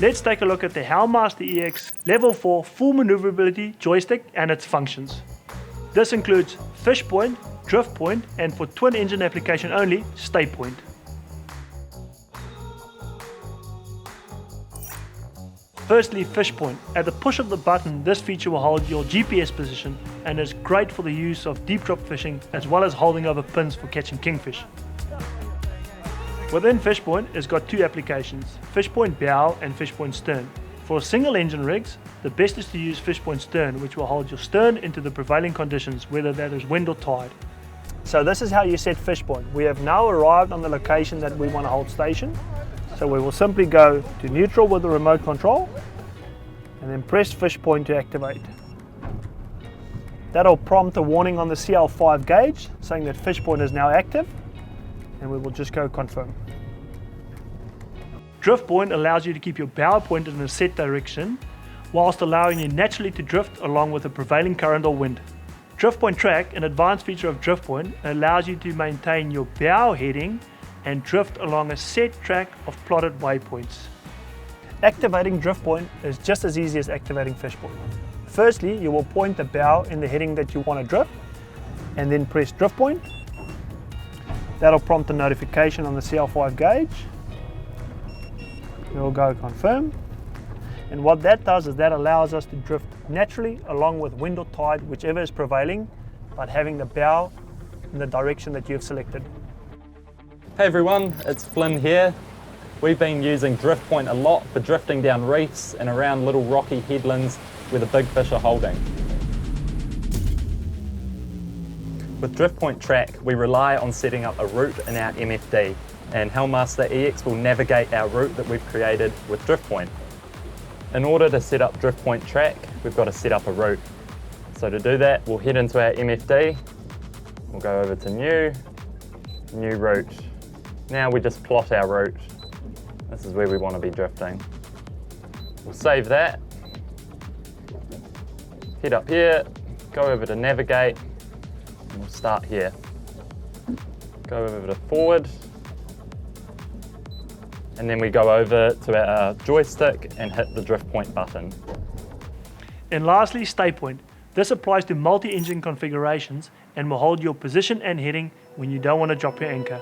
Let's take a look at the Helm Master EX Level 4 full manoeuvrability joystick and its functions. This includes FishPoint, DriftPoint, and for twin engine application only, StayPoint. Firstly, FishPoint. At the push of the button, this feature will hold your GPS position and is great for the use of deep drop fishing as well as holding over pins for catching kingfish. Within FishPoint, it's got two applications, FishPoint bow and FishPoint stern. For single engine rigs, the best is to use FishPoint stern, which will hold your stern into the prevailing conditions, whether that is wind or tide. So this is how you set FishPoint. We have now arrived on the location that we want to hold station. So we will simply go to neutral with the remote control and then press FishPoint to activate. That'll prompt a warning on the CL5 gauge saying that FishPoint is now active, and we will just go confirm. DriftPoint allows you to keep your bow pointed in a set direction whilst allowing you naturally to drift along with the prevailing current or wind. DriftPoint Track, an advanced feature of DriftPoint, allows you to maintain your bow heading and drift along a set track of plotted waypoints. Activating DriftPoint is just as easy as activating FishPoint. Firstly, you will point the bow in the heading that you want to drift and then press DriftPoint. That'll prompt a notification on the CL5 gauge. You'll go confirm. And what that does is that allows us to drift naturally along with wind or tide, whichever is prevailing, but having the bow in the direction that you've selected. Hey everyone, it's Flynn here. We've been using DriftPoint a lot for drifting down reefs and around little rocky headlands where the big fish are holding. With DriftPoint Track, we rely on setting up a route in our MFD, and Helm Master EX will navigate our route that we've created with DriftPoint. In order to set up DriftPoint Track, we've got to set up a route. So to do that, we'll head into our MFD, we'll go over to new route. Now we just plot our route. This is where we want to be drifting. We'll save that. Head up here, go over to navigate, and we'll start here. Go over to forward, and then we go over to our joystick and hit the DriftPoint button. And lastly, StayPoint. This applies to multi-engine configurations and will hold your position and heading when you don't want to drop your anchor.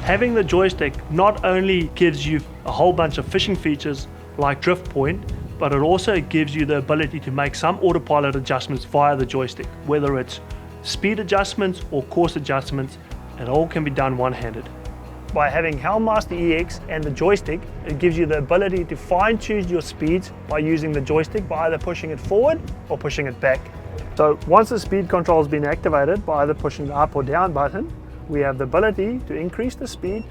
Having the joystick not only gives you a whole bunch of fishing features like DriftPoint, but it also gives you the ability to make some autopilot adjustments via the joystick, whether it's speed adjustments or course adjustments, and all can be done one-handed. By having Helm Master EX and the joystick, it gives you the ability to fine-tune your speeds by using the joystick by either pushing it forward or pushing it back. So once the speed control has been activated by either pushing the up or down button, we have the ability to increase the speed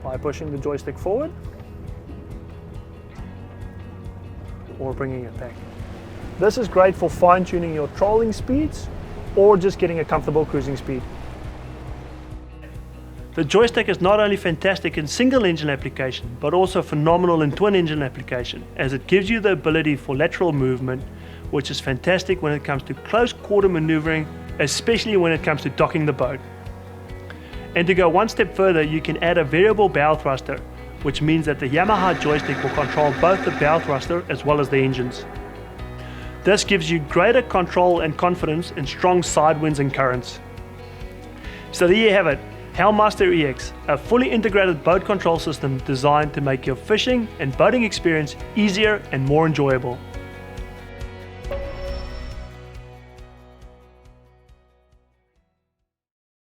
by pushing the joystick forward or bringing it back. This is great for fine-tuning your trolling speeds or just getting a comfortable cruising speed. The joystick is not only fantastic in single engine application, but also phenomenal in twin engine application, as it gives you the ability for lateral movement, which is fantastic when it comes to close quarter maneuvering, especially when it comes to docking the boat. And to go one step further, you can add a variable bow thruster, which means that the Yamaha joystick will control both the bow thruster as well as the engines. This gives you greater control and confidence in strong side winds and currents. So there you have it, Helm Master EX, a fully integrated boat control system designed to make your fishing and boating experience easier and more enjoyable.